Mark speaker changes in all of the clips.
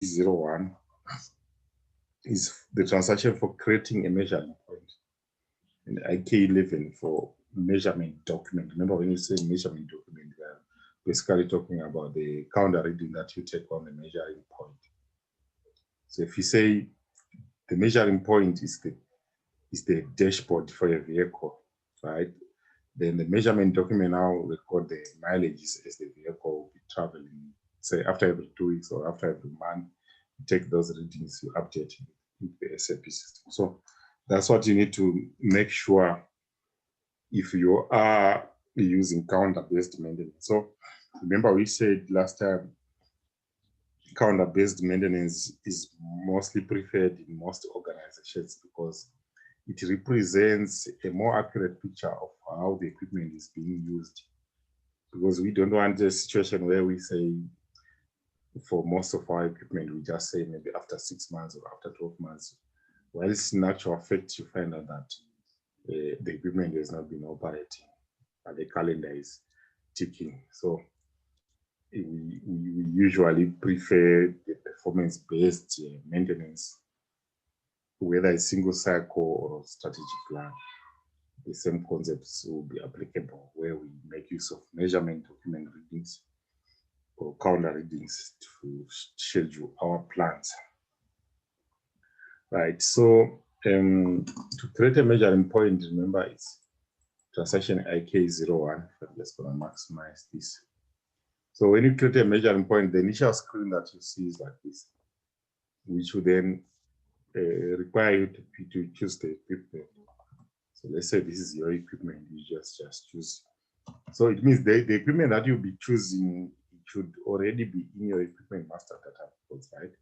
Speaker 1: 01 is the transaction for creating a measuring point, and IK11 for measurement document. Remember, when you say measurement document, we are basically talking about the counter reading that you take on the measuring point. So if you say the measuring point is the dashboard for your vehicle, right? Then the measurement document now record the mileage as the vehicle will be traveling. Say after every 2 weeks or after every month, you take those readings, you update in the SAP system. So that's what you need to make sure if you are using counter-based maintenance. So remember we said last time, counter-based maintenance is mostly preferred in most organizations because it represents a more accurate picture of how the equipment is being used. Because we don't want a situation where we say, for most of our equipment, we just say maybe after 6 months or after 12 months. While it's in actual fact, you find out that the equipment has not been operating, but the calendar is ticking. So we usually prefer the performance-based maintenance, whether it's single cycle or strategic plan. The same concepts will be applicable where we make use of measurement document readings or counter readings to schedule our plans. Right, so to create a measuring point, remember it's transaction IK01. I'm just going to maximize this. So when you create a measuring point, the initial screen that you see is like this, which will then require you to choose the equipment. So let's say this is your equipment, you just choose. So it means the equipment that you'll be choosing should already be in your equipment master data records, right?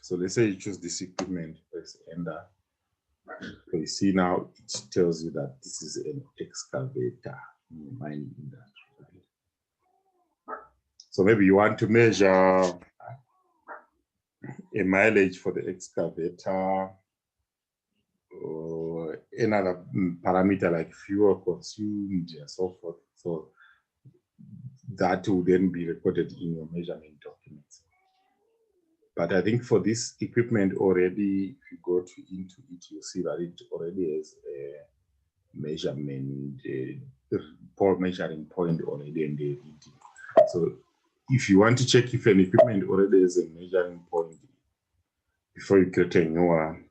Speaker 1: So let's say you choose this equipment, press enter. So you see now it tells you that this is an excavator in the mining industry, right? So maybe you want to measure a mileage for the excavator or another parameter like fuel consumed and so forth. So that will then be recorded in your measurement documents. But I think for this equipment already, if you go into it, you'll see that it already has a measurement, measuring point already in the reading. So if you want to check if an equipment already has a measuring point, before you create a new one,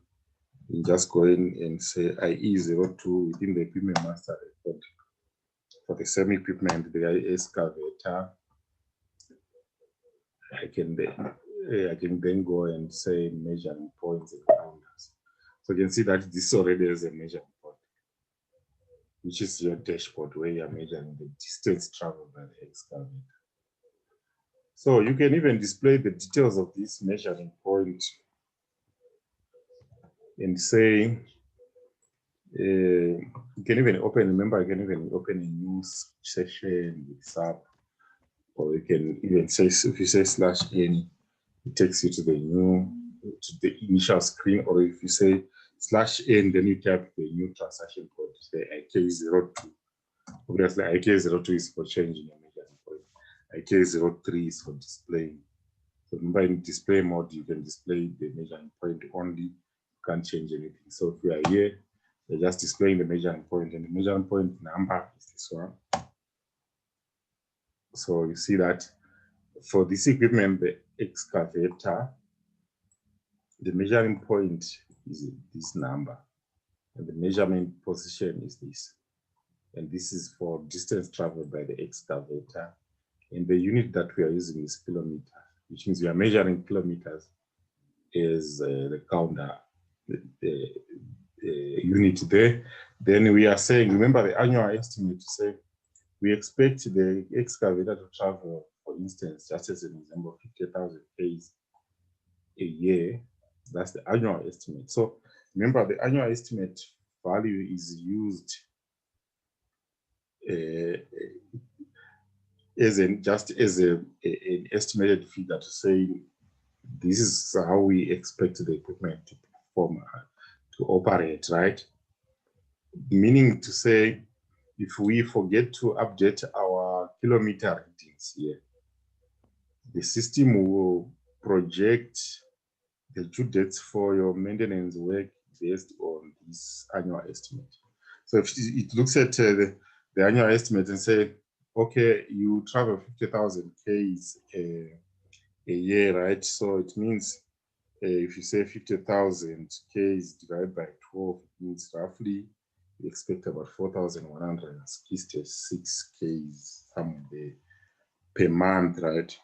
Speaker 1: you just go in and say IE02 within the equipment master record. For the same equipment, the excavator, I can then go and say measuring points and counters. So you can see that this already has a measuring point, which is your dashboard where you're measuring the distance traveled by the excavator. So you can even display the details of this measuring point and say, you can even open, remember, you can even open a new session with SAP, or you can even say, if you say /n, it takes you to the initial screen, or if you say /n, then you type the new transaction code, say IK02. Obviously, IK02 is for changing your measuring point. IK03 is for displaying. So remember, in display mode, you can display the measuring point only. You can't change anything. So if you are here, you're just displaying the measuring point, and the measuring point number is this one. So you see that for this equipment, the excavator, the measuring point is this number, and the measurement position is this. And this is for distance traveled by the excavator. And the unit that we are using is kilometer, which means we are measuring kilometers as the counter, the unit there. Then we are saying, remember the annual estimate, to say we expect the excavator to travel, for instance, just as an example, 50,000 Ks a year. That's the annual estimate. So remember, the annual estimate value is used just as an estimated figure to say this is how we expect the equipment to perform, to operate, right? Meaning to say, if we forget to update our kilometer readings here, the system will project the due dates for your maintenance work based on this annual estimate. So if it looks at the annual estimate and say, okay, you travel 50,000 Ks a year, right? So it means if you say 50,000 Ks divided by 12, it means roughly you expect about 4,166 Ks somewhere per month, right?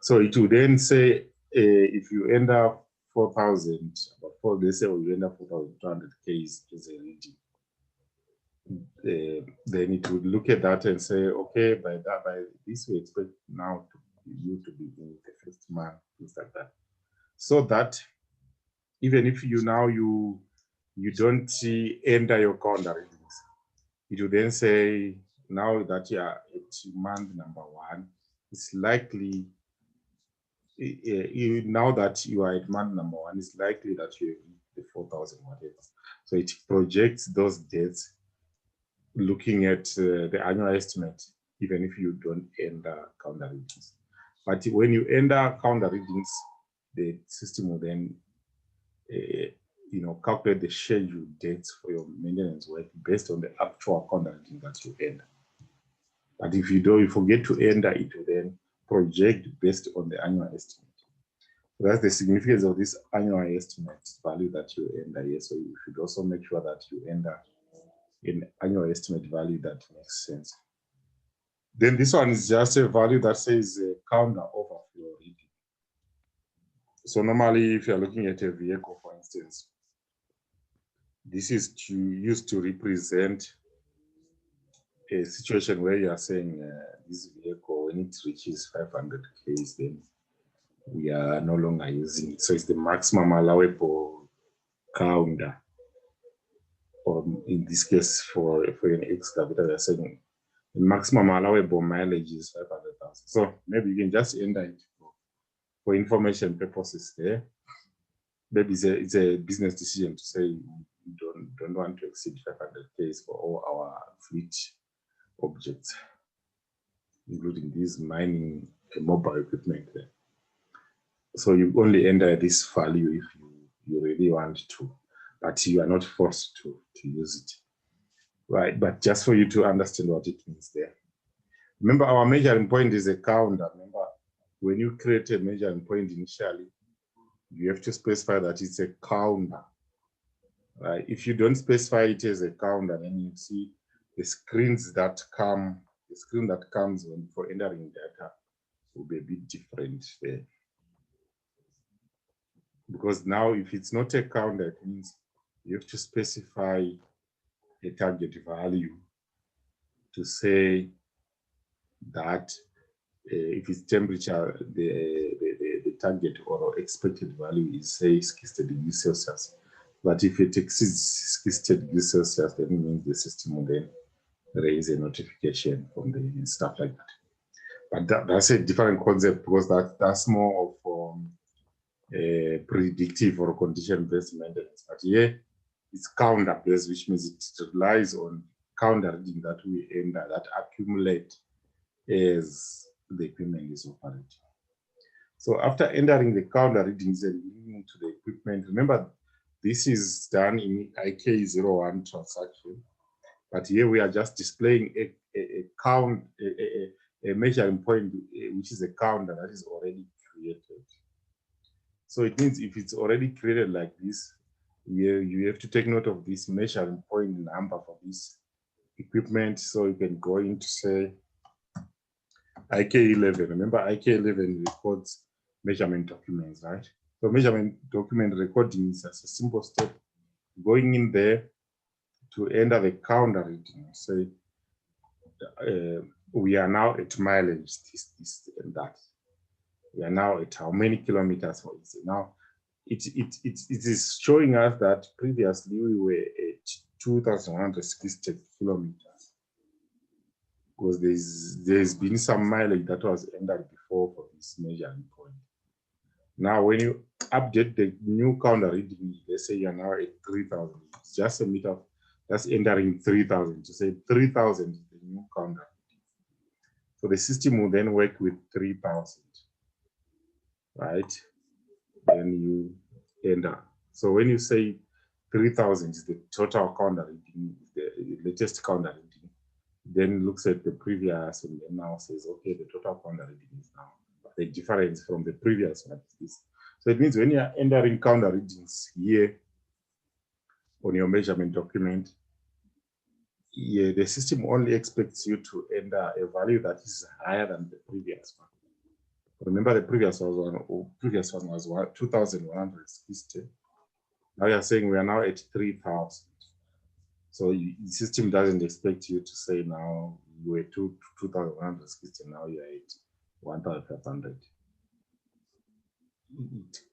Speaker 1: So it will then say if you end up 4,000, let's say you end up 4,200 Ks as a reading. Then it would look at that and say, okay, by this we expect now you to be in the first month, things like that. So that even if you don't enter your calendar readings, it will then say now that you are at month number 1, it's likely now that you are at month number 1, it's likely that you have the 4,000 whatever. So it projects those dates looking at the annual estimate, even if you don't enter calendar readings. But when you enter calendar readings, the system will then calculate the scheduled dates for your maintenance work based on the actual calendar reading that you enter. But if you forget to enter, it will then project based on the annual estimate. So that's the significance of this annual estimate value that you enter here. So you should also make sure that you enter an annual estimate value that makes sense. Then this one is just a value that says counter overflow reading. So normally, if you're looking at a vehicle, for instance, this is used to represent a situation where you are saying this vehicle, when it reaches 500 Ks, then we are no longer using it. So it's the maximum allowable counter. Or in this case, for an excavator, we are saying the maximum allowable mileage is 500,000. So maybe you can just enter it for information purposes there. Maybe it's a business decision to say you don't want to exceed 500 Ks for all our fleet objects, including these mining mobile equipment there. So you only enter this value if you really want to, but you are not forced to use it, right? But just for you to understand what it means there. Remember, our measuring point is a counter. Remember, when you create a measuring point initially, you have to specify that it's a counter, right? If you don't specify it as a counter, then you see the screens that come, the screen that comes for entering data will be a bit different there. Because now if it's not a counter, it means you have to specify a target value to say that if it's temperature, the target or expected value is, say, 60 degrees Celsius. But if it exceeds 60 degrees Celsius, then it means the system will then raise a notification from the stuff like that. But that's a different concept, because that's more of predictive or condition-based maintenance. But here it's counter-based, which means it relies on counter reading that we enter, that accumulate as the equipment is operating. So after entering the counter readings and linking to the equipment, remember this is done in IK01 transaction, but here we are just displaying a measuring point, which is a counter that is already created. So it means if it's already created like this, you have to take note of this measuring point number for this equipment. So you can go into, say, IK11. Remember, IK11 records measurement documents, right? So measurement document recording is just a simple step. Going in there to enter the counter reading. Say, we are now at mileage, this and that. We are now at how many kilometers, for instance. Now, it is showing us that previously we were at 2,160 kilometers, because there's been some mileage that was entered before for this measuring point. Now, when you update the new counter reading, let's say you're now at 3,000, it's just a meter, that's entering 3,000. To say 3,000 is the new counter reading. So the system will then work with 3,000. right? Then you enter. So when you say 3,000 is the total counter reading, the latest counter reading, then looks at the previous and then now says, okay, the total counter reading is now the difference from the previous one is this. So it means when you are entering counter readings here on your measurement document, yeah, the system only expects you to enter a value that is higher than the previous one. Remember, the previous one was 2,160. Now you're saying we are now at 3,000. So the system doesn't expect you to say now you were 2,160, now you're at 1,500.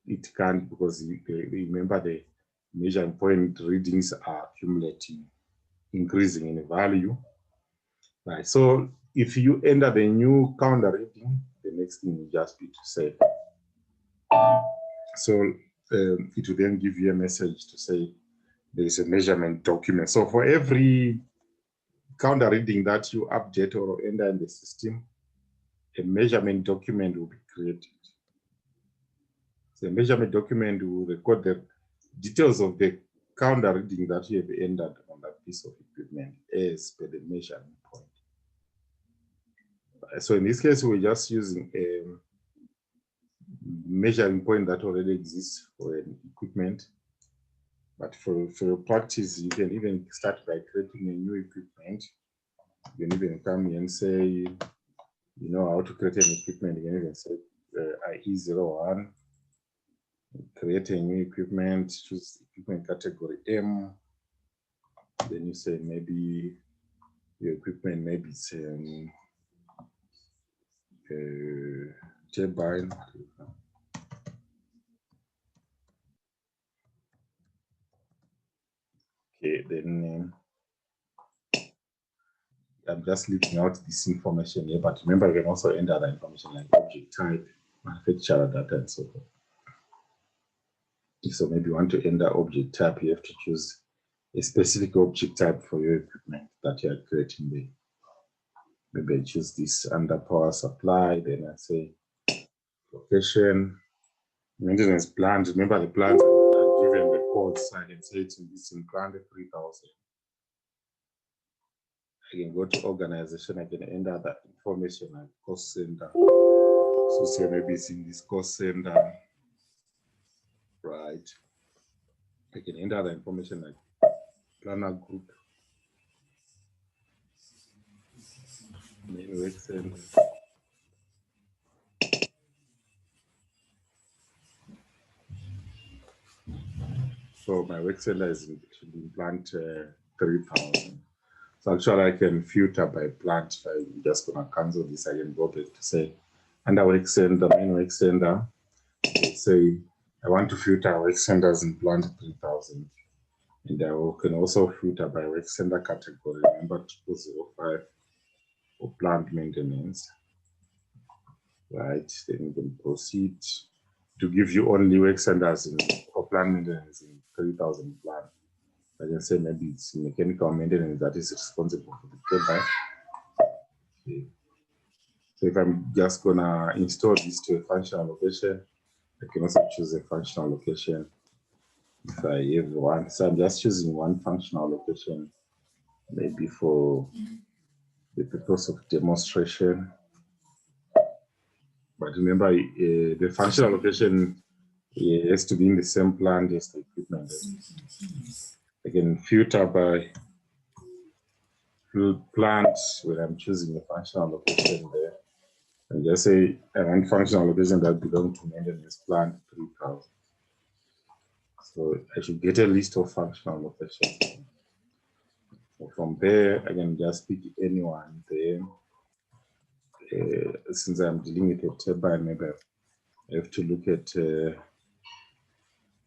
Speaker 1: It can't, because remember the measuring point readings are accumulating, increasing in value. Right. So if you enter the new counter reading, the next thing will just be to say. So it will then give you a message to say there is a measurement document. So for every counter reading that you update or enter in the system, a measurement document will be created. The measurement document will record the details of the counter reading that you have entered on that piece of equipment as per the measurement point. So in this case, we're just using a measuring point that already exists for an equipment. But for your practice, you can even start by creating a new equipment. You can even come here and say, you know how to create an equipment. You can even say IE01, create a new equipment, choose equipment category M. Then you say maybe your equipment, maybe it's turbine. Okay, then I'm just leaving out this information here, but remember you can also enter the information like object type, manufacturer data, and so forth. So maybe you want to enter object type, you have to choose a specific object type for your equipment that you are creating there. Maybe I choose this under power supply, then I say location, maintenance plant. Remember the plants are given the codes. I can say it's in plant 3,000. I can go to organization, I can enter that information like cost center. So say maybe it's in this cost center, right? I can enter the information like planner group, main work center. So my work center is in plant 3,000. So actually I can filter by plant. I'm just gonna cancel this. I can go back to say under work center, main work center. Let's say I want to filter work centers in plant 3,000. And I can also filter by work center category. Remember 205 for plant maintenance. Right, then you can proceed to give you only work centers for plant maintenance in 3,000 plant. I can say maybe it's mechanical maintenance that is responsible for the turbine. Okay. So if I'm just gonna install this to a functional location, I can also choose a functional location. If I have one, so I'm just choosing one functional location, maybe for the purpose of demonstration. But remember, the functional location has to be in the same plant as the equipment. I can filter by plant where I'm choosing a functional location there. And just say I want functional location that belong to maintenance plant 3,000. So I should get a list of functional locations. So from there, I can just pick anyone there. Since I'm dealing with a turbine, maybe I have to look at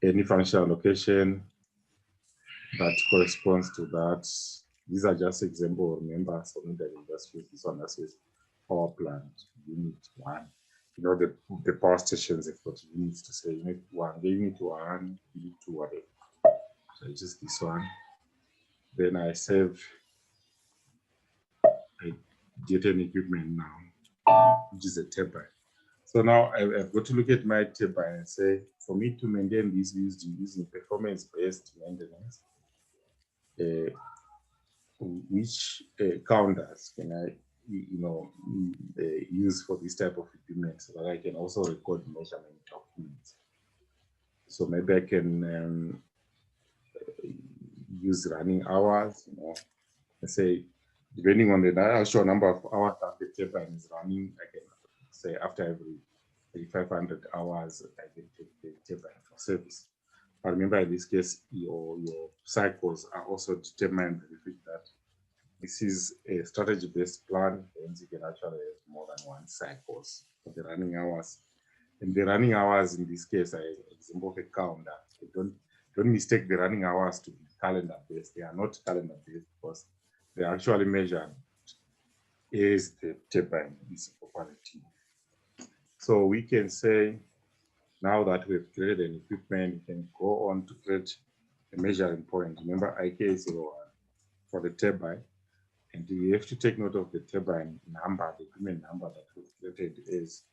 Speaker 1: any functional location that corresponds to that. These are just examples. Remember, so maybe I can just use this one that says power plant unit 1. You know, the power stations have got units to say unit 1, unit 1, unit 2, whatever. So I just this one. Then I save. I get an equipment now, which is a turbine. So now I've got to look at my turbine and say, for me to maintain this using performance-based maintenance, which counters can I, use for this type of equipment so that I can also record measurement documents. So maybe I can use running hours, let's say, depending on the actual number of hours that the turbine is running, I can say after every 500 hours, I can take the turbine for service. But remember, in this case, your cycles are also determined with the fact that this is a strategy-based plan, and you can actually have more than one cycles for the running hours. And the running hours in this case are an example of a calendar. Don't mistake the running hours to be calendar-based. They are not calendar-based because they are actually measured as the turbine is operating. So we can say, now that we've created an equipment, we can go on to create a measuring point. Remember, IK is 01 for the turbine. And we have to take note of the turbine number, the equipment number that we've created is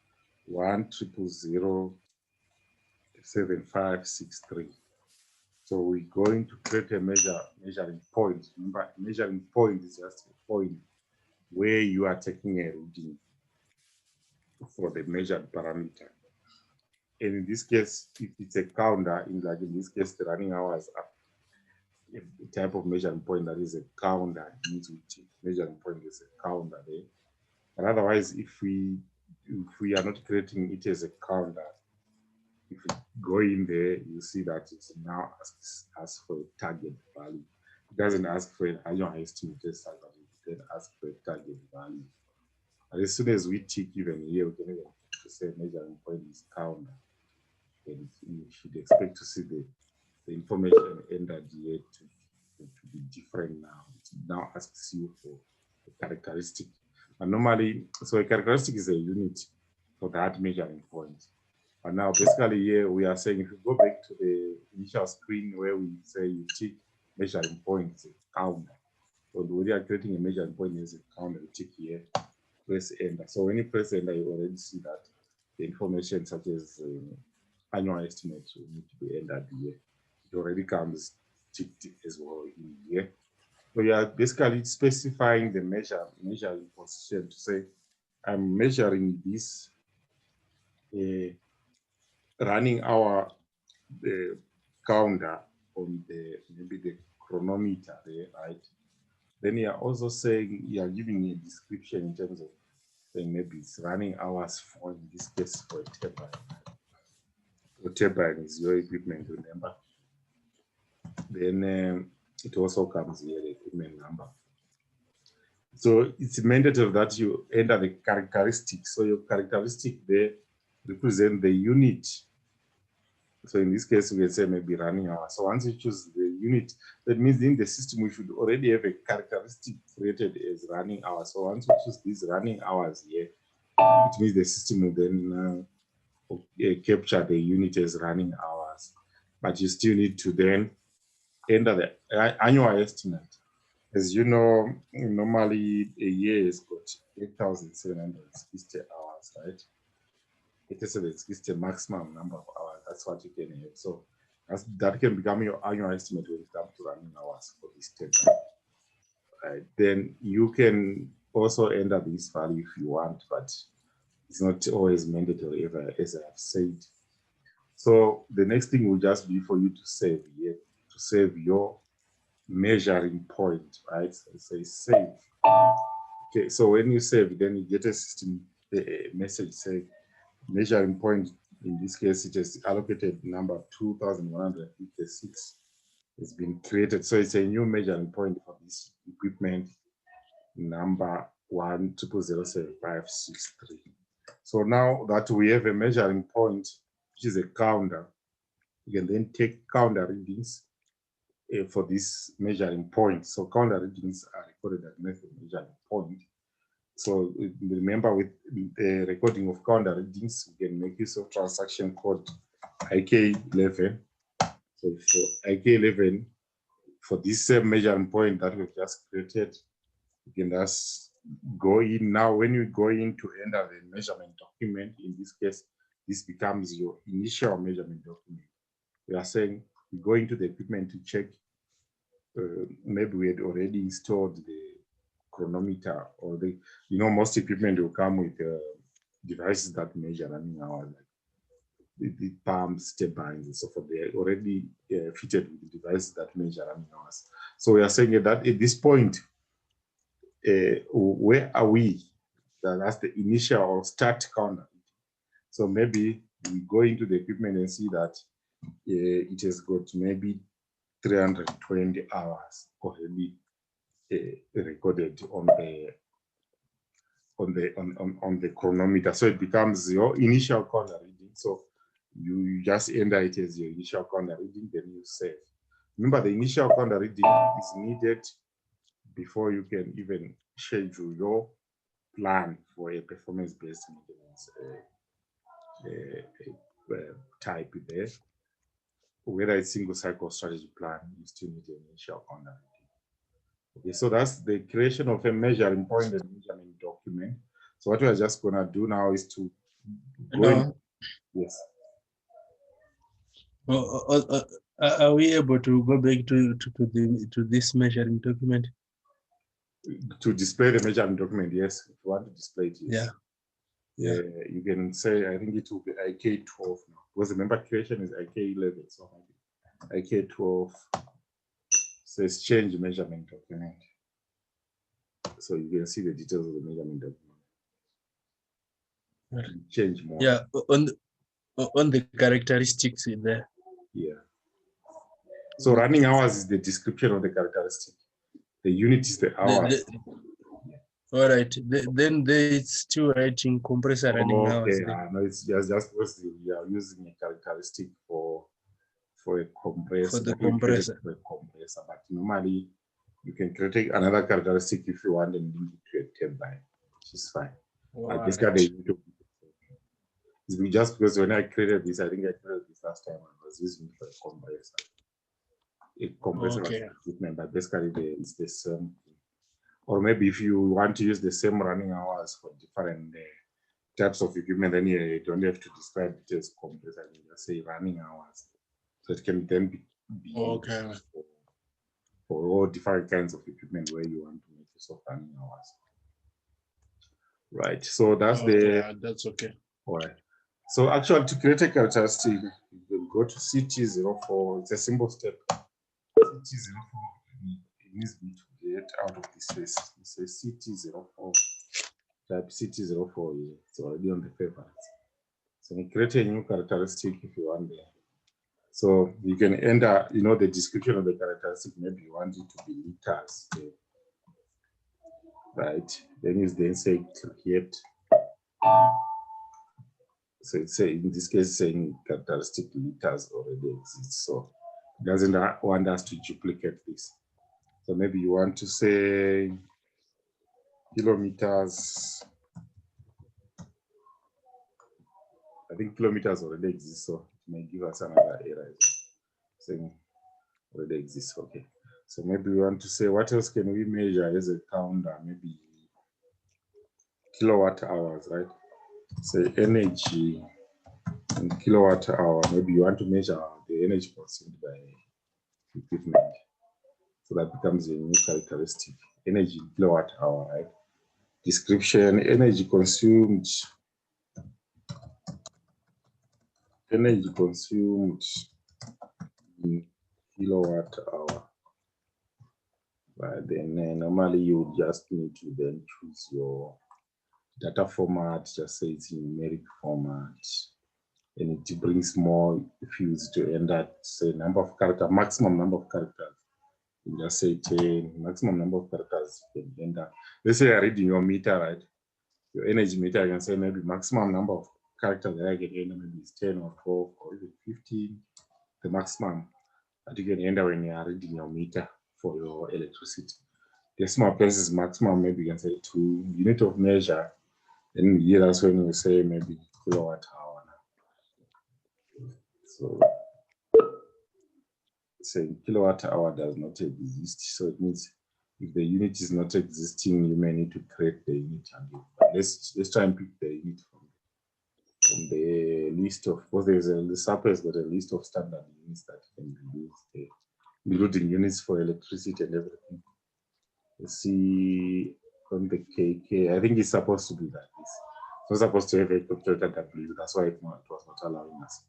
Speaker 1: 1007563. So we're going to create a measuring point. Remember, a measuring point is just a point where you are taking a reading for the measured parameter. And in this case, if it's a counter, in this case, the running hours are a type of measuring point that is a counter, means which measuring point is a counter there. But otherwise, if we are not creating it as a counter, if we go in there, you see that it now asks for a target value. It doesn't ask for an annual estimate, it asks for a target value. And as soon as we tick even here, we can even say measuring point is counter. And you should expect to see the information entered here to be different now. It now asks you for a characteristic. And normally, so a characteristic is a unit for that measuring point. And now basically here we are saying, if you go back to the initial screen where we say you tick measuring point is a counter. So when you are creating a measuring point as a counter, you tick here, press enter. So when you press enter, you already see that the information such as annual estimate will need to be entered here. It already comes ticked as well in here. So you are basically specifying the measuring position to say, I'm measuring this running hour counter on maybe the chronometer there, right? Then you are also saying, you are giving a description in terms of saying maybe it's running hours for, in this case, for a turbine. The turbine is your equipment, remember? Then it also comes here, the equipment number. So it's mandatory that you enter the characteristics. So your characteristic there represent the unit. So in this case, we can say maybe running hours. So once you choose the unit, that means in the system, we should already have a characteristic created as running hours. So once we choose these running hours here, it means the system will then capture the unit as running hours. But you still need to then enter the annual estimate. As you know, normally a year has got 8,760 hours, right? 8,760 maximum number of hours. That's what you can have. So that can become your annual estimate when it comes to running hours for this turbine. Right? Then you can also enter this value if you want, but it's not always mandatory ever, as I have said. So the next thing will just be for you to save here, to save your measuring point, right? So say save. Okay, so when you save, then you get a system a message saying measuring point. In this case, it is allocated number 2,156 has been created. So it's a new measuring point for this equipment number 1007563. So now that we have a measuring point, which is a counter, you can then take counter readings for this measuring point. So counter readings are recorded at the measuring point. So remember, with the recording of counter readings, we can make use of transaction code IK11. So for IK11, for this same measuring point that we've just created, you can just go in now. When you go in to enter the measurement document. In this case, this becomes your initial measurement document. We are saying we go into the equipment to check. Maybe we had already installed the chronometer, or the, most equipment will come with devices that measure running hours, like the pumps, turbines, and so forth. They are already fitted with the devices that measure running hours. So we are saying that at this point, where are we? That's the initial or start counter. So maybe we go into the equipment and see that it has got maybe 320 hours already recorded on the chronometer. So it becomes your initial counter reading. So you just enter it as your initial counter reading, then you save. Remember, the initial counter reading is needed before you can even schedule your plan for a performance-based maintenance type there. Whether it's single cycle strategy plan, you still need an initial counter reading. Okay, so that's the creation of a measuring point and measurement document. So what we're just gonna do now is to go in. Yes.
Speaker 2: Are we able to go back to this measuring document?
Speaker 1: To display the measurement document, yes. If you want to display it, yes.
Speaker 2: Yeah.
Speaker 1: You can say, I think it will be IK12 now, because remember creation is IK11, so IK12 says change measurement document. So you can see the details of the measurement document. Change more.
Speaker 2: Yeah, on the characteristics in there.
Speaker 1: Yeah. So running hours is the description of the characteristic. The unit is the hours.
Speaker 2: All right. Then it's still writing compressor running hours.
Speaker 1: Okay. No, it's just because we are using a characteristic for a compressor.
Speaker 2: For the compressor.
Speaker 1: For a compressor, but normally you can create another characteristic if you want and link it to a turbine, which is fine. But this guy it's just because when I created this, I think I created this last time, I was using it for a compressor. A compressor equipment, but basically it's the same thing. Or maybe if you want to use the same running hours for different types of equipment, then you don't have to describe it as compressor. You just say running hours. So it can then be for all different kinds of equipment where you want to make use of running hours. Right. So that's
Speaker 2: that's okay.
Speaker 1: All right. So actually, to create a characteristic, you can go to CT04. It's a simple step. CT04. It needs me to get out of this space. It says CT04. Type CT04 here. It's already on the favorites. So you create a new characteristic if you want there. So you can enter, the description of the characteristic. Maybe you want it to be liters. Right. Then you say create. So it's in this case saying characteristic liters already exists. So it doesn't want us to duplicate this. So maybe you want to say kilometers. I think kilometers already exist, so it may give us another error saying already exists. Okay. So maybe we want to say what else can we measure as a counter? Maybe kilowatt hours, right? Say energy in kilowatt hour. Maybe you want to measure the energy consumed by equipment. So that becomes a new characteristic. Energy in kilowatt hour, right? Description, energy consumed. Energy consumed in kilowatt hour. But then normally you just need to then choose your data format, just say it's in numeric format. And it brings more fields to enter, say number of characters, maximum number of characters. You just say 10, maximum number of characters you can enter. Let's say you're reading your meter, right? Your energy meter, I can say maybe maximum number of characters that I can enter maybe is 10 or 12 or even 15, the maximum that you can enter when you are reading your meter for your electricity. Decimal place is maximum, maybe you can say 2 unit of measure. Then here that's when you say maybe kilowatt hour. So saying kilowatt hour does not exist. So it means if the unit is not existing, you may need to create the unit again. But let's try and pick the unit from from the list of, because the SAP has got a list of standard units that can be used, including units for electricity and everything. Let's see on the KK. I think it's supposed to be like this. It's not supposed to have a calculator W. That's why it was not allowing us.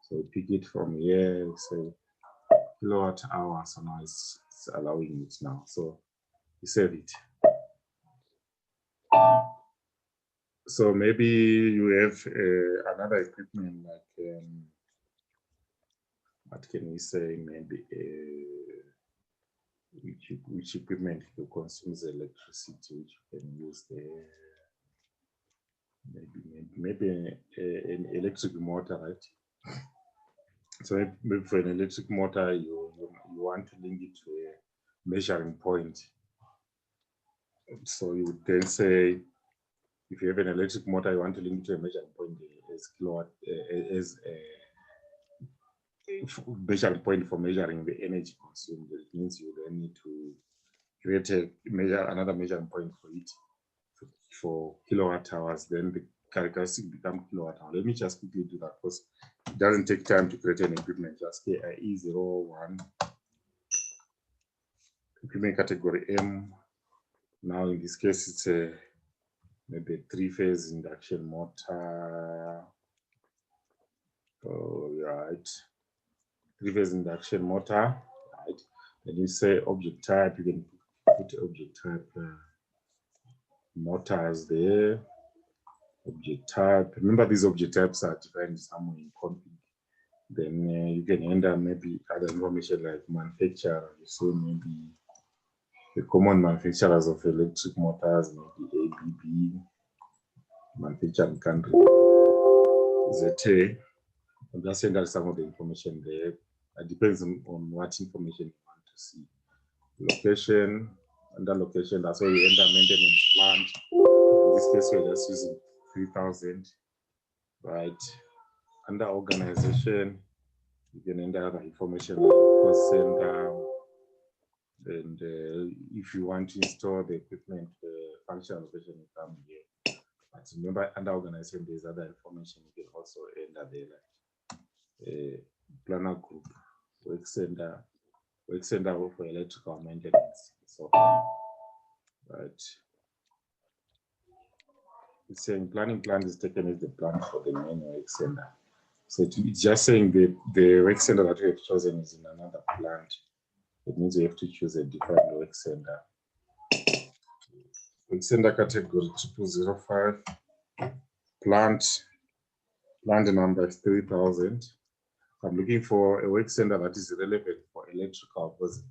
Speaker 1: So pick it from here. Say kilowatt hour. So now it's allowing it now. So you save it. So maybe you have another equipment like what can we say? Maybe which equipment consumes electricity, which you can use there. Maybe an electric motor, right? So maybe for an electric motor, you want to link it to a measuring point. So you would then say, if you have an electric motor, you want to link it to a measuring point as kilowatt, as a measuring point for measuring the energy consumed. It means you then need to create another measuring point for it for kilowatt hours. Then the characteristic become kilowatt hour. Let me just quickly do that because it doesn't take time to create an equipment. Just KIE01 equipment category M. Now in this case it's a maybe a 3-phase induction motor. Oh, right. 3-phase induction motor, right? Then you say object type, you can put object type motors there. Object type. Remember, these object types are defined somewhere in config. Then you can enter maybe other information like manufacturer. You say maybe the common manufacturers of electric motors, maybe ABB, manufacturing country, ZA. And just enter some of the information there. It depends on what information you want to see. Location, under location, that's where you enter maintenance plant. In this case, we're just using 3,000, right? Under organization, you can enter other information like cost center. And if you want to install the equipment, functional location will come here. But remember, under organization, there's other information you can also enter there, like planner group, work center for electrical maintenance. So, right. It's saying planning plan is taken as the plan for the main work center. So it's just saying the work center that we have chosen is in another plant. It means we have to choose a different work center. Work center category 0005. Plant number is 3,000. I'm looking for a work center that is relevant for electrical because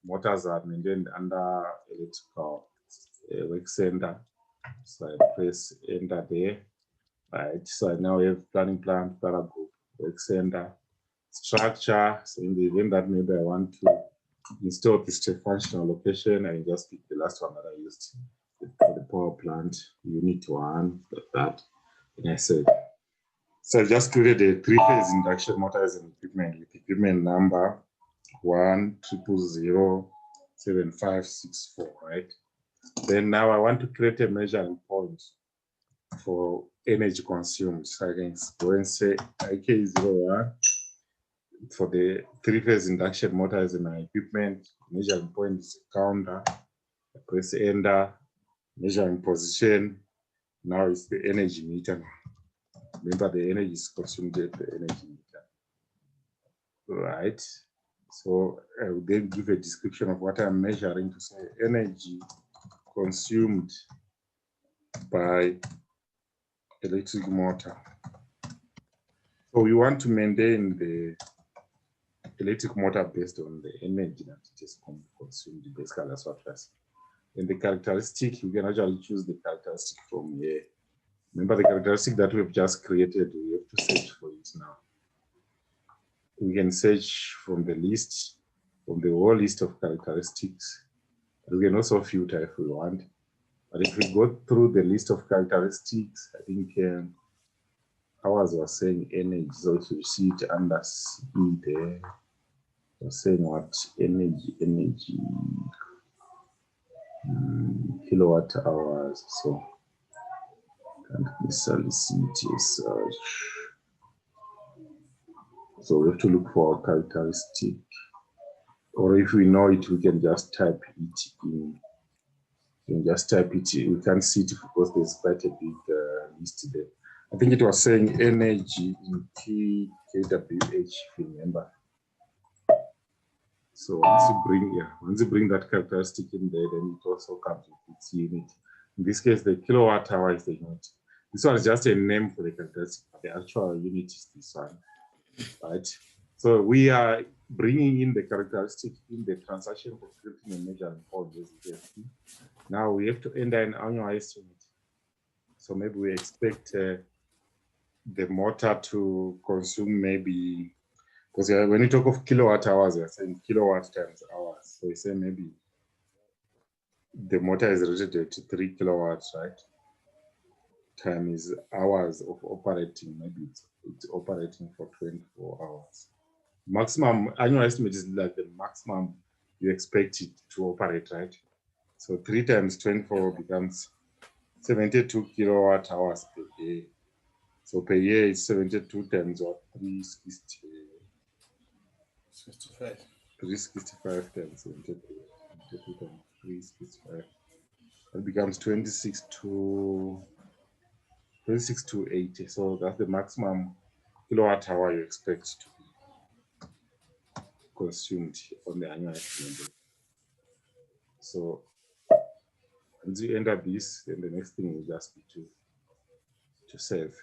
Speaker 1: motors are maintained under electrical work center. So I press enter there. Right. So I now have planning plan, group, work center, structure. So in the event that maybe I want to install this functional location, I just pick the last one that I used for the power plant, unit 1, like that. And I said, so I just created a 3-phase induction motor as an equipment with equipment number 100075564, right? Then now I want to create a measuring point for energy consumed. So I can go and say IK01 for the 3-phase induction motor as my equipment. Measuring point is a counter. I press enter, measuring position. Now it's the energy meter. Remember, the energy is consumed at the energy meter. Right. So I will then give a description of what I'm measuring to say energy consumed by electric motor. So we want to maintain the electric motor based on the energy that it is consumed. Basically, that's what we're saying. And the characteristic, you can actually choose the characteristic from here. Remember, the characteristic that we've just created, we have to search for it now. We can search from the list, from the whole list of characteristics. We can also filter if we want. But if we go through the list of characteristics, I think ours was saying energy. So if you see it under C there, we're saying what energy, kilowatt hours. So And salicity as such. So we have to look for a characteristic, or if we know it, we can just type it in. You can just type it. We can't see it because there's quite a big list there. I think it was saying energy in kWh, if you remember. So once you bring that characteristic in there, then it also comes with its unit. In this case, the kilowatt hour is the unit. This one is just a name for the characteristic, but the actual unit is this one, right? So we are bringing in the characteristic in the transaction for creating a measuring point, as you can see. Now we have to enter an annual estimate. So maybe we expect the motor to consume maybe, because when you talk of kilowatt hours, you're saying kilowatt times hours. So you say maybe the motor is rated to 3 kilowatts, right? Times hours of operating, maybe it's operating for 24 hours. Maximum annual estimate is like the maximum you expect it to operate, right? So 3 times 24 becomes 72 kilowatt hours per day. So per year it's 72 times what?
Speaker 2: 65.
Speaker 1: 365 times 72 times 365. That becomes 26 to 80. So that's the maximum kilowatt hour you expect to be consumed on the annual estimate. So once you enter this, then the next thing will just be to save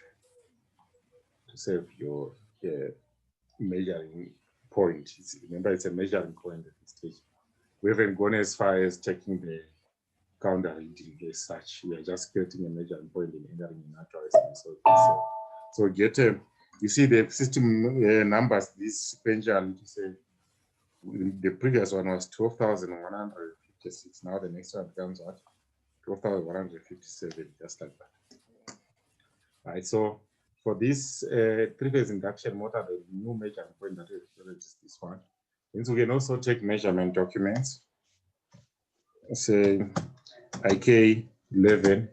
Speaker 1: your measuring point. Remember, it's a measuring point at this stage. We haven't gone as far as taking the counter reading as such. We are just creating a measuring point and entering a natural estimate. So get you see the system numbers, this sequential, to say the previous one was 12,156. Now the next one becomes what? 12,157, just like that. Right. So for this three-phase induction motor, the new measuring point that we have is this one. And so we can also take measurement documents. Say IK 11.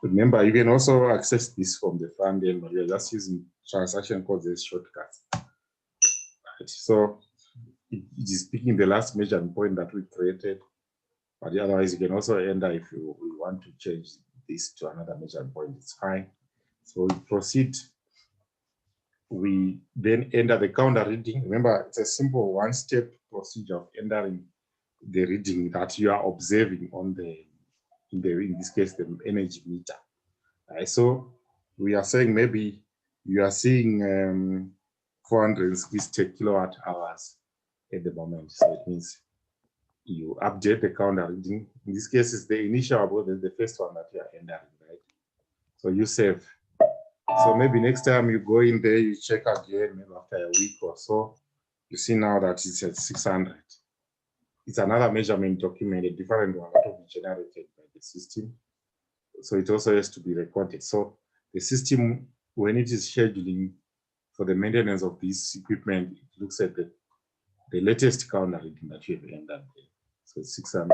Speaker 1: Remember, you can also access this from the front end, but we are just using transaction codes as shortcuts. Right. So it is picking the last measuring point that we created, but otherwise you can also enter if you want to change this to another measuring point, it's fine. So we proceed. We then enter the counter reading. Remember, it's a simple one-step procedure of entering the reading that you are observing on in this case, the energy meter. Right? So we are saying maybe you are seeing 460 kilowatt hours at the moment. So it means you update the counter reading. In this case, it's the initial, the first one that you are entering, right? So you save. So maybe next time you go in there, you check again, maybe after a week or so, you see now that it's at 600. It's another measurement document, a different one that will be generated by the system. So it also has to be recorded. So the system, when it is scheduling for the maintenance of this equipment, it looks at the latest counter reading that you have entered there. So it's 600.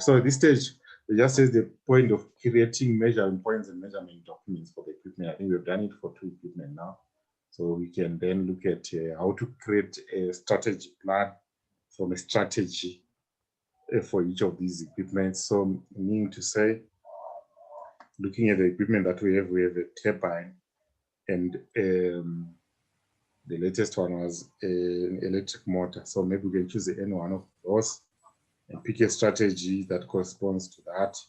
Speaker 1: So at this stage, it just says the point of creating measuring points and measurement documents for the equipment. I think we've done it for 2 equipment now. So we can then look at how to create a strategy plan from a strategy for each of these equipment. So meaning to say, looking at the equipment that we have a turbine, and the latest one was an electric motor. So maybe we can choose any one of those and pick a strategy that corresponds to that.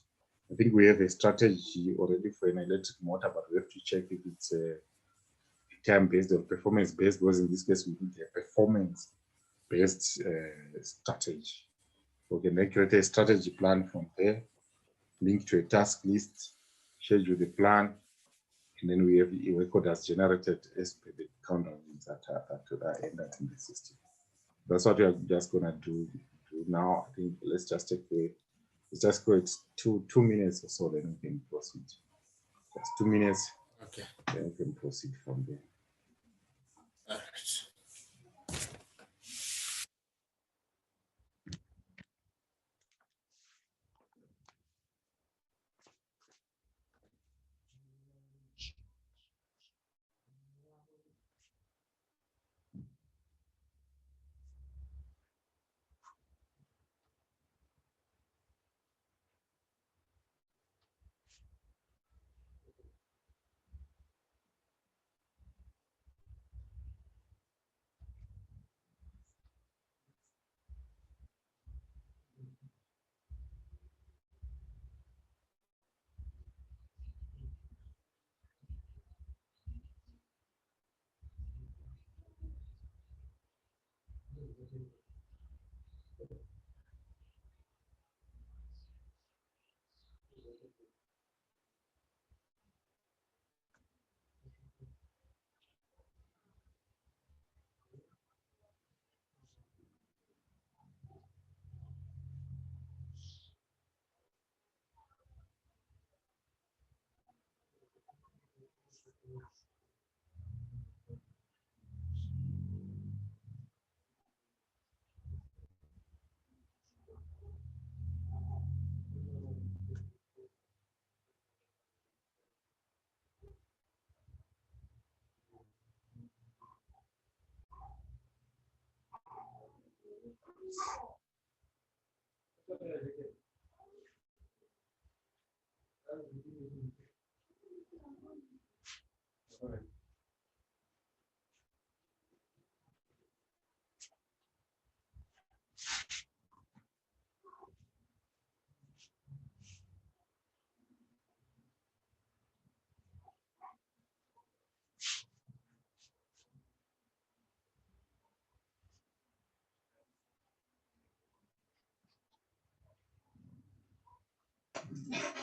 Speaker 1: I think we have a strategy already for an electric motor, but we have to check if it's time-based or performance-based, because in this case, we need a performance-based strategy. We can then create a strategy plan from there, link to a task list, schedule the plan, and then we have a record that's generated as per the counter that are entered in the system. That's what we are just gonna do now. I think let's just take let's just go at two minutes or so, then we can proceed. Just 2 minutes.
Speaker 2: Okay.
Speaker 1: Then we can proceed from there.
Speaker 2: All right.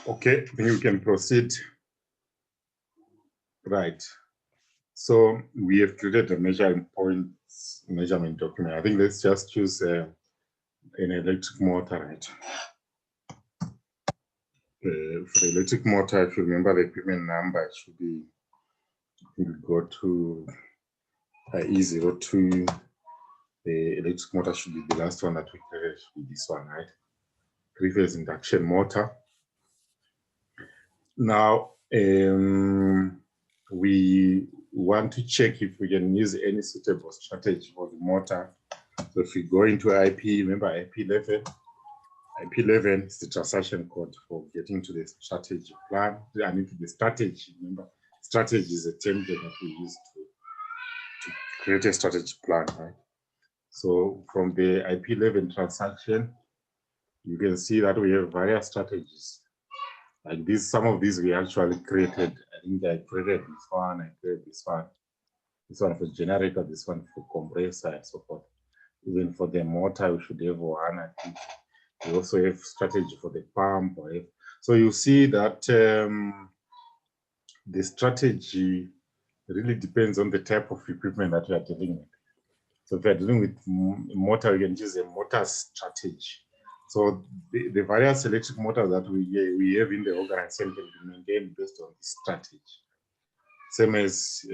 Speaker 1: Okay, then you can proceed. Right. So we have created a measurement document. I think let's just choose an electric motor, right? For the electric motor, if you remember the equipment number, it should be, you go to E02. The electric motor should be the last one that we created, should be this one, right? Three-phase induction motor. Now, we want to check if we can use any suitable strategy for the motor. So if we go into IP, remember IP11? IP11 is the transaction code for getting to the strategy plan. I mean, to the strategy. Remember, strategy is a template that we use to create a strategy plan, right? So from the IP11 transaction, you can see that we have various strategies. Like this, some of these we actually created. I think I created this one, I created this one for generator, this one for compressor, and so forth. Even for the motor, we should have one. I think we also have strategy for the pump. So you see that the strategy really depends on the type of equipment that we are dealing with. So if you're dealing with motor, you can use a motor strategy. So the various electric motors that we have in the organization can be maintained based on this strategy. Same as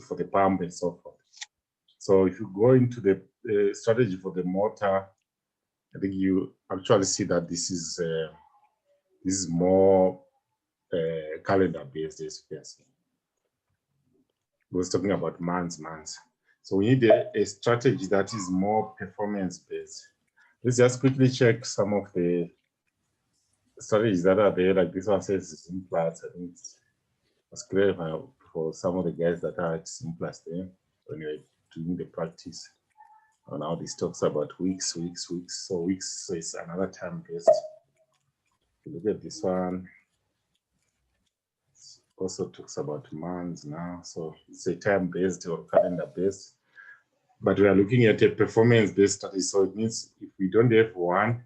Speaker 1: for the pump and so forth. So if you go into the strategy for the motor, I think you actually see that this is more calendar based, as you can see. We was talking about months. So we need a strategy that is more performance based. Let's just quickly check some of the strategies that are there. Like this one says Simplats. I think it's clear for some of the guys that are at Simplats there when you're doing the practice. And now this talks about weeks. So weeks is another time based. If you look at this one, it also talks about months now. So it's a time based or calendar based. But we are looking at a performance based strategy. So it means if we don't have one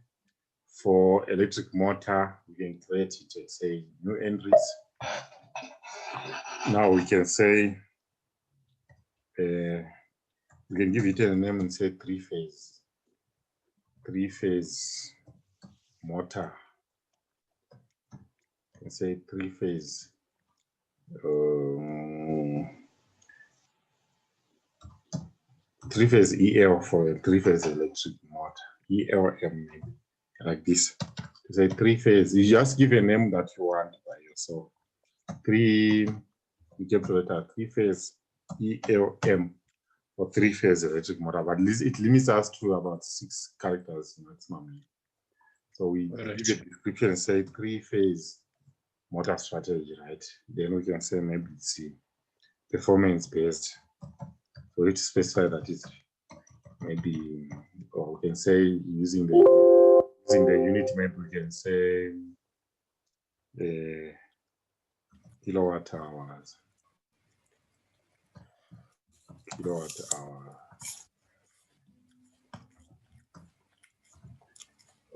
Speaker 1: for electric motor, we can create it and say new entries. Now we can say, we can give it a name and say three-phase motor. We can say three-phase EL for a three-phase electric motor, ELM, maybe, like this. To say three-phase, you just give a name that you want by yourself. We get to a three-phase ELM for three-phase electric motor, but it limits us to about 6 characters maximum. So we give a description and say three-phase motor strategy, right? Then we can say maybe it's performance based. So it specify that it's maybe, or we can say using the unit, maybe we can say kilowatt hours.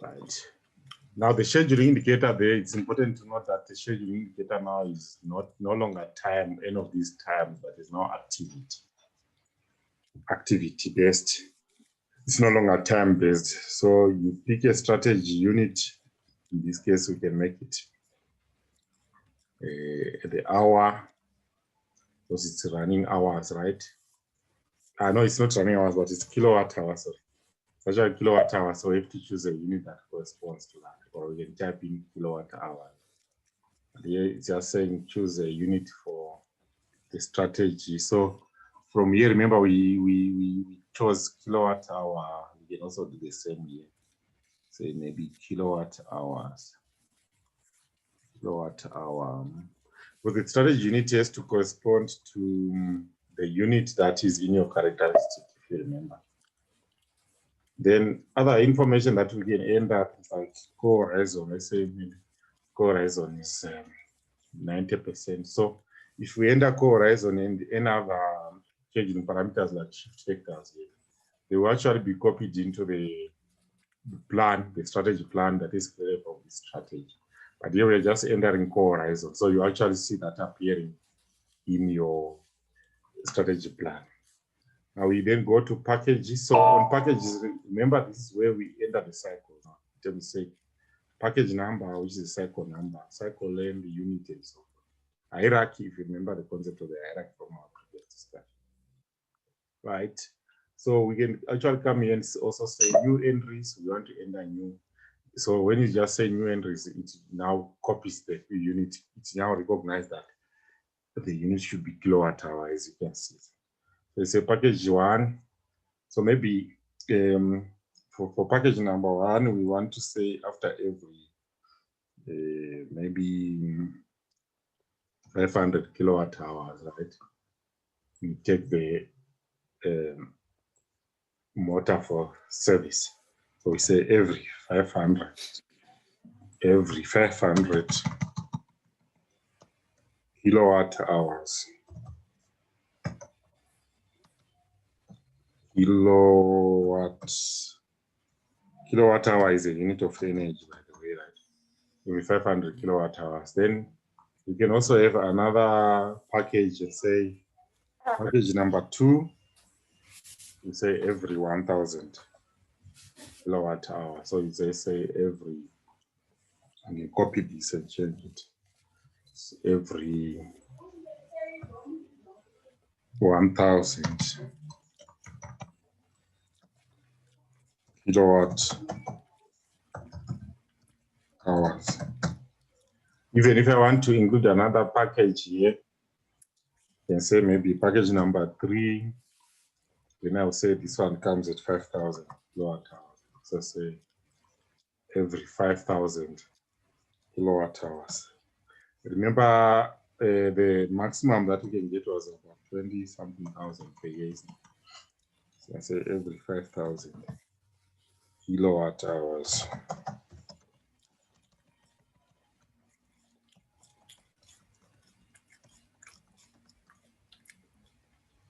Speaker 1: Right. Now the scheduling indicator there, it's important to note that the scheduling indicator now is no longer time, end of this time, but is now activity based. It's no longer time based. So you pick a strategy unit. In this case, we can make it the hour, because it's running hours, right? No, it's not running hours, but it's kilowatt hours. Sorry. It's actually kilowatt hours. So we have to choose a unit that corresponds to that, or we can type in kilowatt hours. Here it's just saying choose a unit for the strategy. So from here, remember we chose kilowatt hour. We can also do the same here. Say maybe kilowatt hours. Kilowatt hour. But the strategy unit has to correspond to the unit that is in your characteristic, if you remember. Then other information that we can enter is like core horizon. Let's say core horizon is 90%. So if we enter core horizon and any other changing parameters like shift factors, they will actually be copied into the plan, the strategy plan that is created from this strategy. But here we're just entering core horizon. So you actually see that appearing in your strategy plan. Now we then go to packages. So on packages, remember this is where we enter the cycle. Let me say package number, which is the cycle number, cycle length, unit, and so forth. Hierarchy, if you remember the concept of the hierarchy from our previous discussion. Right. So we can actually come here and also say new entries. We want to enter new. So when you just say new entries, it now copies the unit. It's now recognized that the unit should be kilowatt hour, as you can see. So it's a package one. So maybe for package number one, we want to say after every maybe 500 kilowatt hours, right? We take the motor for service. So we say every 500 kilowatt hours. Kilowatt hour is a unit of energy, by the way, right? Every 500 kilowatt hours. Then you can also have another package, let's say package number two, you say every 1000 kilowatt hour. So you say every, and you copy this and change it. So every 1000 kilowatt hours. Even if I want to include another package here, you can say maybe package number three. Then I'll say this one comes at 5000 kilowatt hours. So say every 5000 kilowatt hours. Remember the maximum that we can get was about 20 something thousand per year. So I say every 5000 kilowatt hours.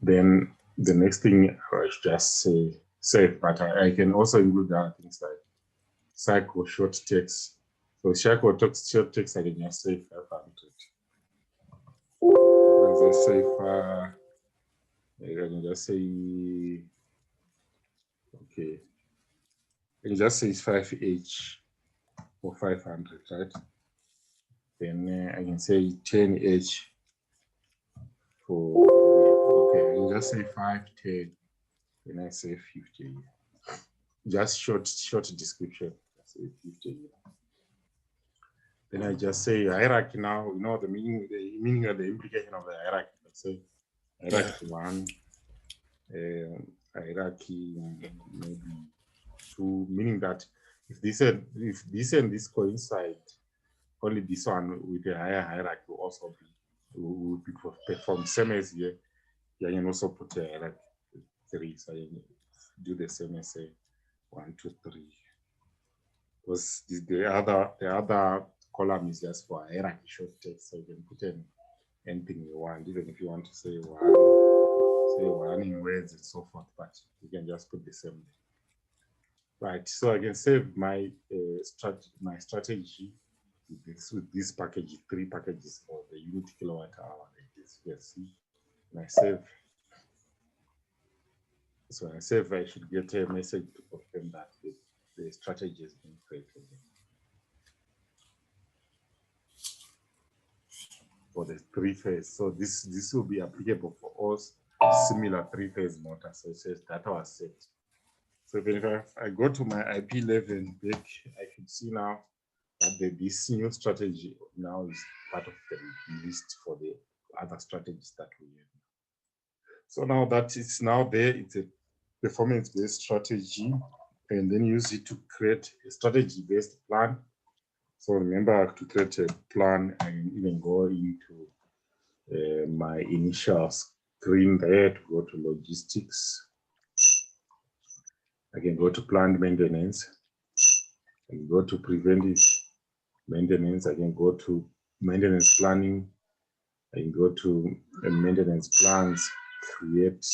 Speaker 1: Then the next thing I should just say save, but I can also include other things like cycle short text. So cycle short text, I can just say 500. Let's say I can just say, okay, I can just say 5H for 500, right? Then I can say 10H for, okay, I can just say 510, then I say 50. Just short description, say 50. Then I just say hierarchy now, you know, the meaning of the implication of the hierarchy. Let's say hierarchy one, hierarchy maybe two, meaning that if this and this coincide, only this one with a higher hierarchy will also will be performed same as here. You can also put a hierarchy 3, so you do the same as say 1, 2, 3. Because the other column is just for hierarchy short text, so you can put in anything you want, even if you want to say one in words and so forth, but you can just put the same. Right, so I can save my strategy with this package, 3 packages for the unit kilowatt hour. Like this, you can see. And I save. So I save. I should get a message to confirm that the strategy has been created for the 3-phase. So this will be applicable for all similar 3-phase motors. So it says data was set. So if I go to my IP11 back, I should see now that this new strategy now is part of the list for the other strategies that we have. So now that it's now there, it's a performance-based strategy, and then use it to create a strategy-based plan. So remember, to create a plan, I can even go into my initial screen there to go to logistics. I can go to planned maintenance. I can go to preventive maintenance. I can go to maintenance planning. I can go to maintenance plans, create.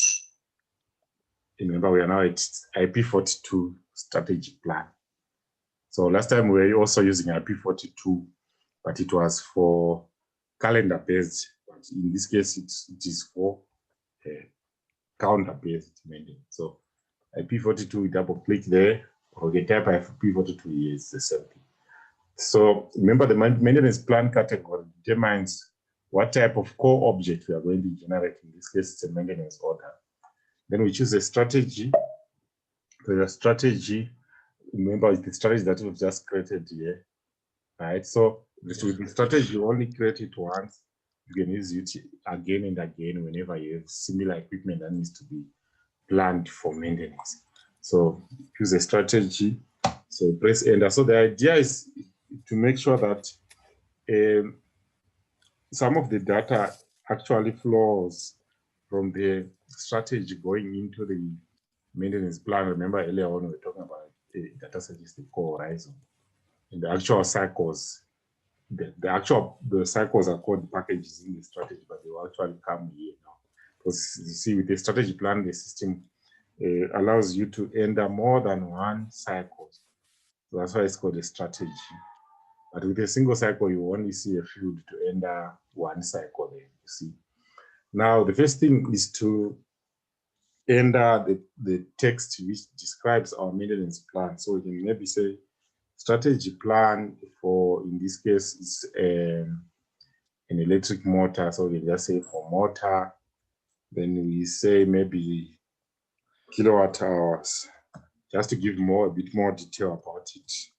Speaker 1: Remember, we are now at IP42 strategy plan. So last time we were also using IP42, but it was for calendar based. But in this case, it is for counter based maintenance. So IP42, we double click there, or we can type IP42 is the same thing. So remember, the maintenance plan category determines what type of core object we are going to generate. In this case, it's a maintenance order. Then we choose a strategy. The strategy, remember, it's the strategy that we've just created here, right? So with the strategy, you only create it once. You can use it again and again whenever you have similar equipment that needs to be planned for maintenance. So use a strategy. So press enter. So the idea is to make sure that some of the data actually flows from the strategy going into the maintenance plan. Remember earlier on we were talking about data set is the core horizon. And the actual cycles, the cycles are called packages in the strategy, but they will actually come here now. Because you see, with the strategy plan, the system allows you to enter more than one cycle. So that's why it's called a strategy. But with a single cycle, you only see a field to enter one cycle there, you see. Now, the first thing is to enter the text which describes our maintenance plan. So we can maybe say strategy plan for, in this case, is an electric motor. So we can just say for motor, then we say maybe kilowatt hours, just to give a bit more detail about it.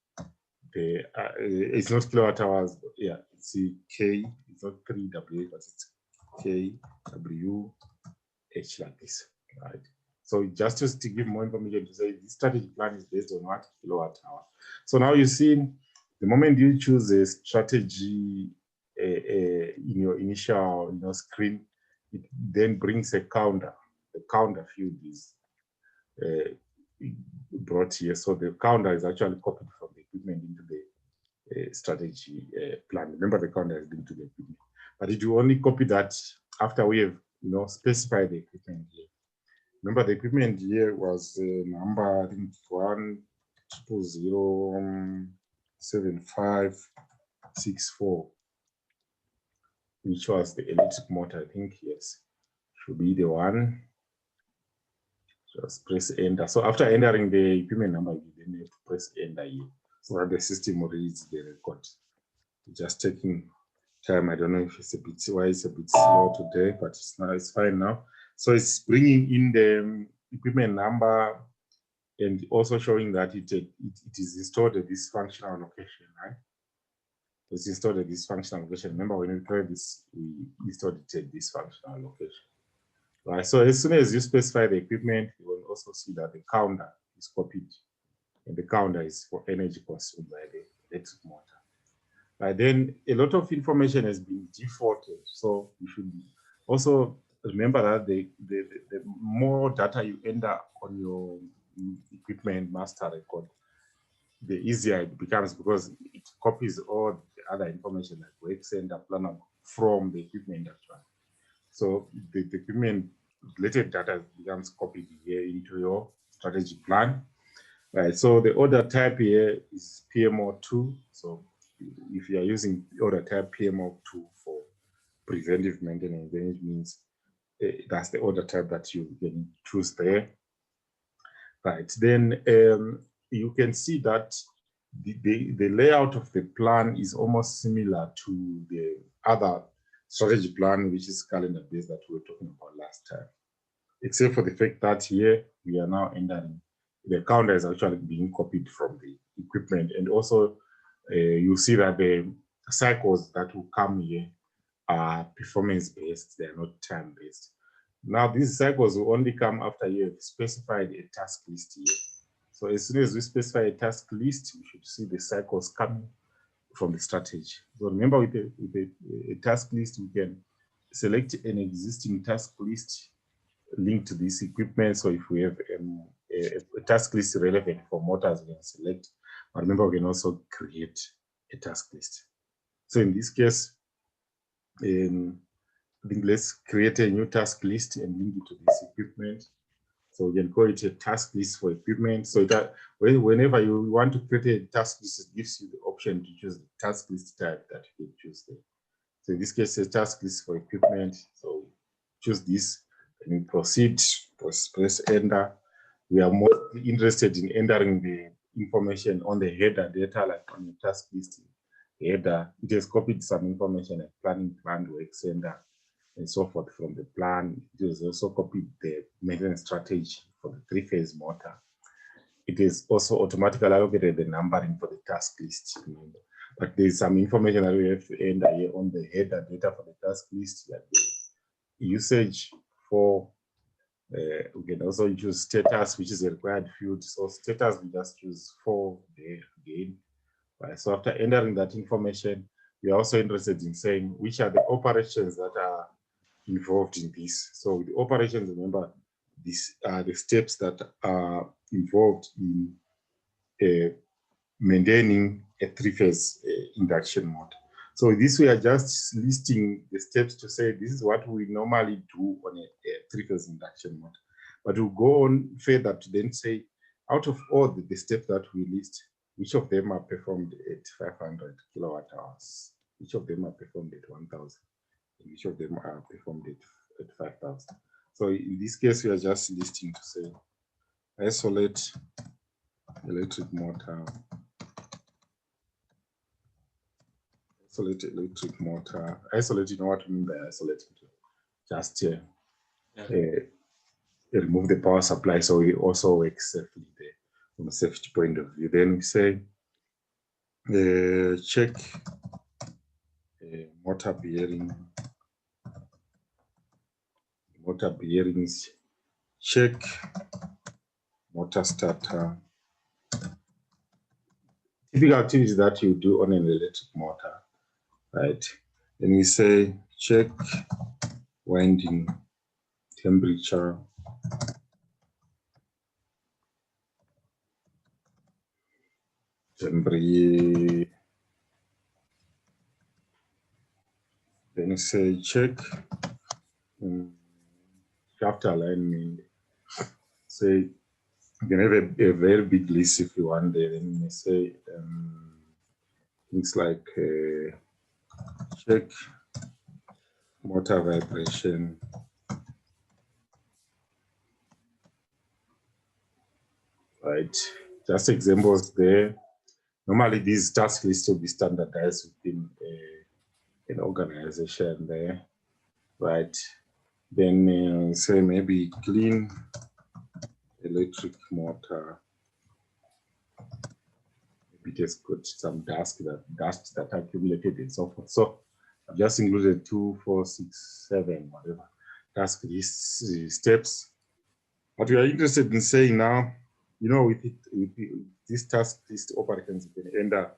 Speaker 1: It's not kilowatt hours, but yeah, it's K, it's not 3W, but it's KWH like this, right? So just to give more information to say this strategy plan is based on what kilowatt hour. So now you see, the moment you choose a strategy in your initial screen, it then brings a counter. The counter field is brought here. So the counter is actually copied from the equipment into the strategy plan. Remember, the counter is linked to the equipment, but it will only copy that after we have specified the equipment here. Remember, the equipment here was number, I think, 1007564, which was the electric motor. I think, yes, should be the one. Just press enter. So after entering the equipment number, you then have to press enter here so that the system reads the record. Just taking time. I don't know if it's a bit slow today, but it's fine now. So it's bringing in the equipment number and also showing that it is installed at this functional location, right? It's installed at this functional location. Remember, when we created this, we installed it at this functional location. Right. So as soon as you specify the equipment, you will also see that the counter is copied, and the counter is for energy consumed by the electric motor. Right. Then a lot of information has been defaulted, so you should also remember that the more data you enter on your equipment master record, the easier it becomes, because it copies all the other information like work center, planner from the equipment actually. So the equipment related data becomes copied here into your strategy plan. Right, so the order type here is PMO2. So if you are using order type PMO2 for preventive maintenance, then it means that's the order type that you can choose there. Right, then you can see that the layout of the plan is almost similar to the other strategy plan, which is calendar based that we were talking about last time, except for the fact that here we are now entering the calendar is actually being copied from the equipment, and also you see that the cycles that will come here are performance based, they are not time based. Now these cycles will only come after you have specified a task list here. So as soon as we specify a task list, we should see the cycles coming from the strategy. So remember, with a task list, we can select an existing task list linked to this equipment. So if we have a task list relevant for motors, we can select. But remember, we can also create a task list. So in this case, I think let's create a new task list and link it to this equipment. So we can call it a task list for equipment. So that whenever you want to create a task list, it gives you the option to choose the task list type that you can choose there. So in this case, it's a task list for equipment. So choose this and proceed, press enter. We are more interested in entering the information on the header data, like on the task list header. It has copied some information like planning, planned work center, and so forth from the plan. It has also copied the maintenance strategy for the three-phase motor. It is also automatically allocated the numbering for the task list. Remember. But there's some information that we have to enter here on the header data for the task list, like the usage for, we can also choose status, which is a required field. So status, we just choose 4 there again. Right. So after entering that information, we are also interested in saying which are the operations that are involved in this. So with the operations, remember, these are the steps that are involved in maintaining a three-phase induction motor. So this we are just listing the steps to say this is what we normally do on a three-phase induction motor. But we'll go on further to then say, out of all the steps that we list, which of them are performed at 500 kilowatt hours, which of them are performed at 1000, and which of them are performed at 5000. So in this case, we are just listing to say, isolate electric motor, isolate electric motor. Isolate, you know what I mean by isolating? Just remove the power supply, so it also works safely there from a safety point of view. Then we say check motor bearings, check motor starter. Typical activities that you do on an electric motor, right? Then we say check winding temperature, then we say check shaft alignment. Say you can have a very big list if you want there. Then you say things like check motor vibration, right? Just examples there. Normally, these task lists will be standardized within an organization there, right? Then say maybe clean electric motor. Maybe just put some dust that accumulated and so forth. So I've just included 2, 4, 6, 7, whatever task lists steps. What we are interested in saying now, you know, with this task list operations, you can enter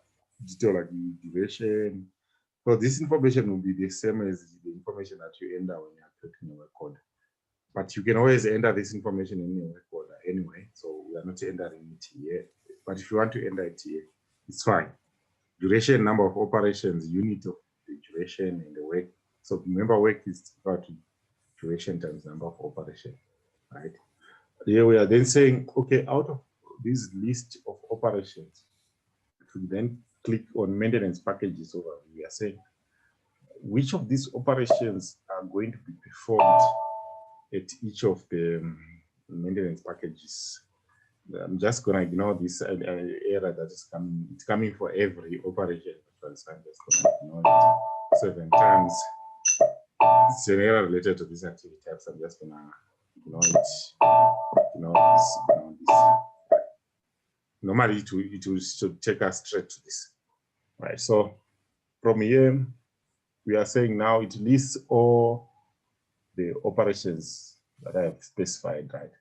Speaker 1: detail like duration. So this information will be the same as the information that you enter when you are creating a work order. But you can always enter this information in your work order anyway. So we are not entering it here. But if you want to enter it here, it's fine. Duration, number of operations, unit of the duration and the work. So remember, work is equal to duration times number of operation, right? Here we are then saying, okay, out of this list of operations, if we then click on maintenance packages over, we are saying which of these operations are going to be performed at each of the maintenance packages. I'm just going to ignore this error that is coming. It's coming for every operation. So I'm just going to ignore it 7 times. It's an error related to this activity type, so I'm just going to ignore it. Ignore this. Normally, it will take us straight to this. Right. So from here, we are saying now it lists all the operations that I have specified, right?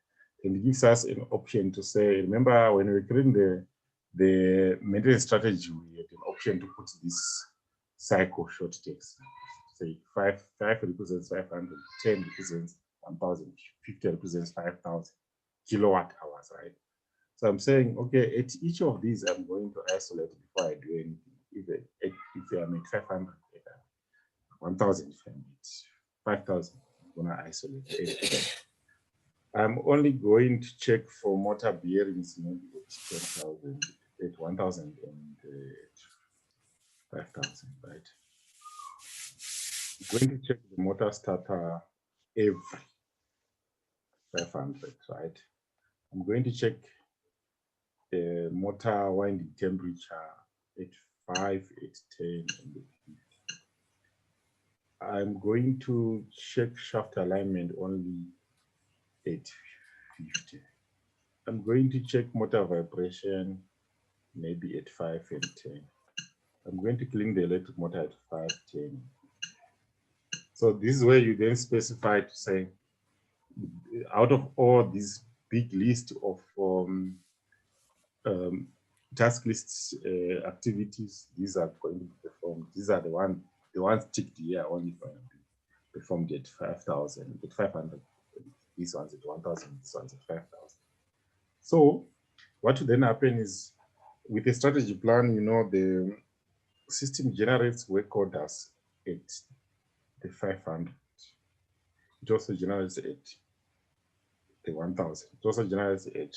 Speaker 1: And it gives us an option to say, remember when we created the maintenance strategy, we had an option to put this cycle short text. Say 5 represents 500, 10 represents 1,000, 50 represents 5,000 kilowatt hours, right? So I'm saying, okay, at each of these, I'm going to isolate before I do anything. If I make 500, 1,000, if I make 5,000, I'm going to isolate it. I'm only going to check for motor bearings, maybe at 10,000, at 1,000 and 5,000, right? I'm going to check the motor starter every 500, right? I'm going to check the motor winding temperature at 5, at 10, and at 50. I'm going to check shaft alignment only at 50. I'm going to check motor vibration maybe at 5 and 10. I'm going to clean the electric motor at 5, 10. So this is where you then specify to say, out of all these big list of task lists activities, these are going to be performed. These are the ones ticked here only going to be performed at 5,000, at 500. These ones at 1,000, these ones at 5,000. So what will then happen is, with a strategy plan, you know, the system generates work orders at the 500. It also generates at the 1,000. It also generates at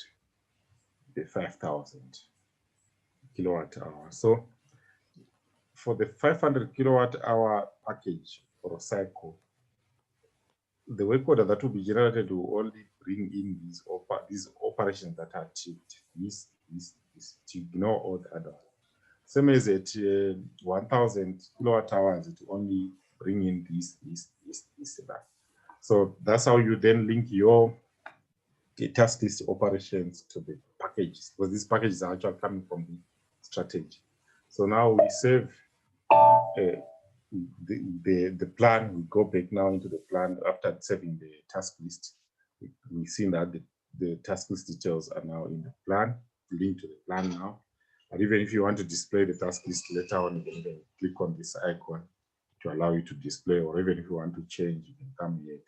Speaker 1: the 5,000 kilowatt hour. So for the 500 kilowatt hour package or cycle, the work order that will be generated will only bring in these operations that are ticked. This to ignore all the other. Same as at 1,000 kilowatt hours, it will only bring in this, that. So that's how you then link your task list operations to the packages, because these packages are actually coming from the strategy. So now we save the plan. We go back now into the plan after saving the task list. We've seen that the task list details are now in the plan, linked to the plan now. And even if you want to display the task list later on, you can click on this icon to allow you to display, or even if you want to change, you can come here. It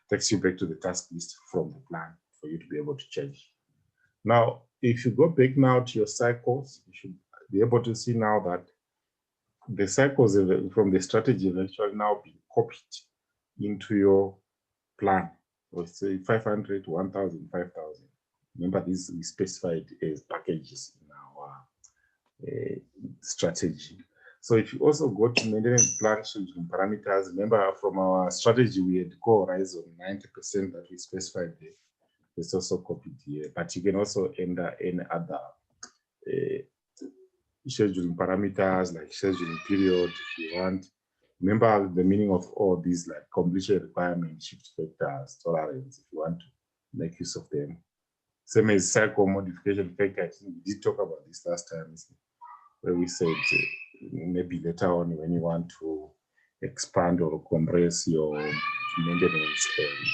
Speaker 1: takes you back to the task list from the plan for you to be able to change. Now, if you go back now to your cycles, you should be able to see now that the cycles from the strategy have actually now been copied into your plan. So say 500, 1,000, 5,000. Remember, these we specified as packages in our strategy. So if you also go to maintenance plan scheduling parameters, remember from our strategy, we had core horizon 90% that we specified there. It's also copied here, but you can also enter any other scheduling parameters like scheduling period if you want. Remember the meaning of all these, like completion requirement, shift factors, tolerance, if you want to make use of them. Same as cycle modification factor. I think we did talk about this last time, where we said maybe later on when you want to expand or compress your maintenance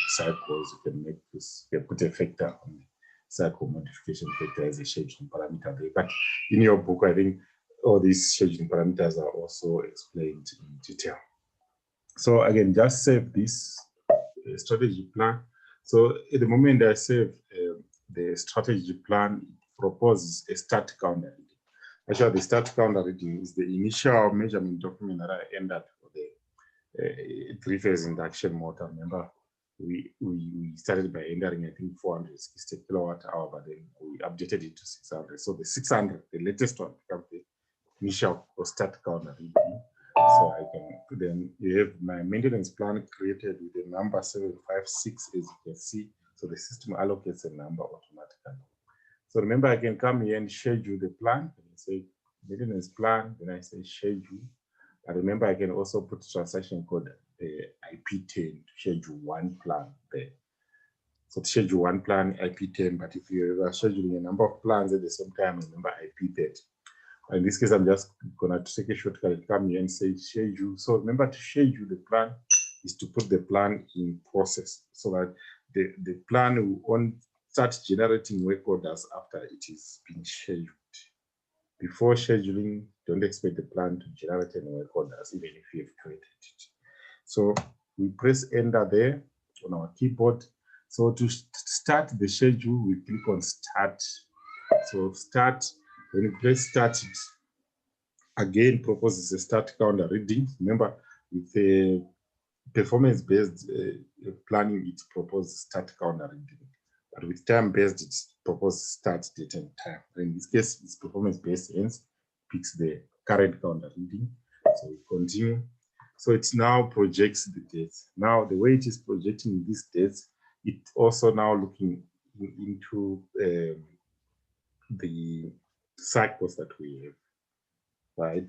Speaker 1: cycles, you can make this, you can put a factor on the cycle modification factor as a scheduling parameter there. But in your book, I think all these scheduling parameters are also explained in detail. So again, just save this strategy plan. So at the moment I save the strategy plan, proposes a start counter reading. Actually, the start counter reading is the initial measurement document that I entered for the three-phase induction motor. Remember, we started by entering, I think, 460 kilowatt hour, but then we updated it to 600. So the 600, the latest one, becomes the initial or start counter reading. So I can then you have my maintenance plan created with the number 756, as you can see. So the system allocates a number automatically. So remember, I can come here and schedule the plan. I can say maintenance plan, then I say schedule. But remember, I can also put transaction code IP10 to schedule one plan there. So to schedule one plan, IP10, but if you are scheduling a number of plans at the same time, remember IP30. In this case, I'm just going to take a shortcut and come here and say schedule. So remember, to schedule the plan is to put the plan in process so that the plan will start generating work orders after it is being scheduled. Before scheduling, don't expect the plan to generate any work orders, even if you have created it. So we press enter there on our keyboard. So to start the schedule, we click on start. So start, when you press start, it again proposes a start counter reading. Remember, with a performance-based planning, it proposes start counter reading. But with time-based, it proposes start date and time. In this case, it's performance-based, hence picks the current counter reading. So we continue. So it now projects the dates. Now, the way it is projecting these dates, it also now looking into the cycles that we have, right?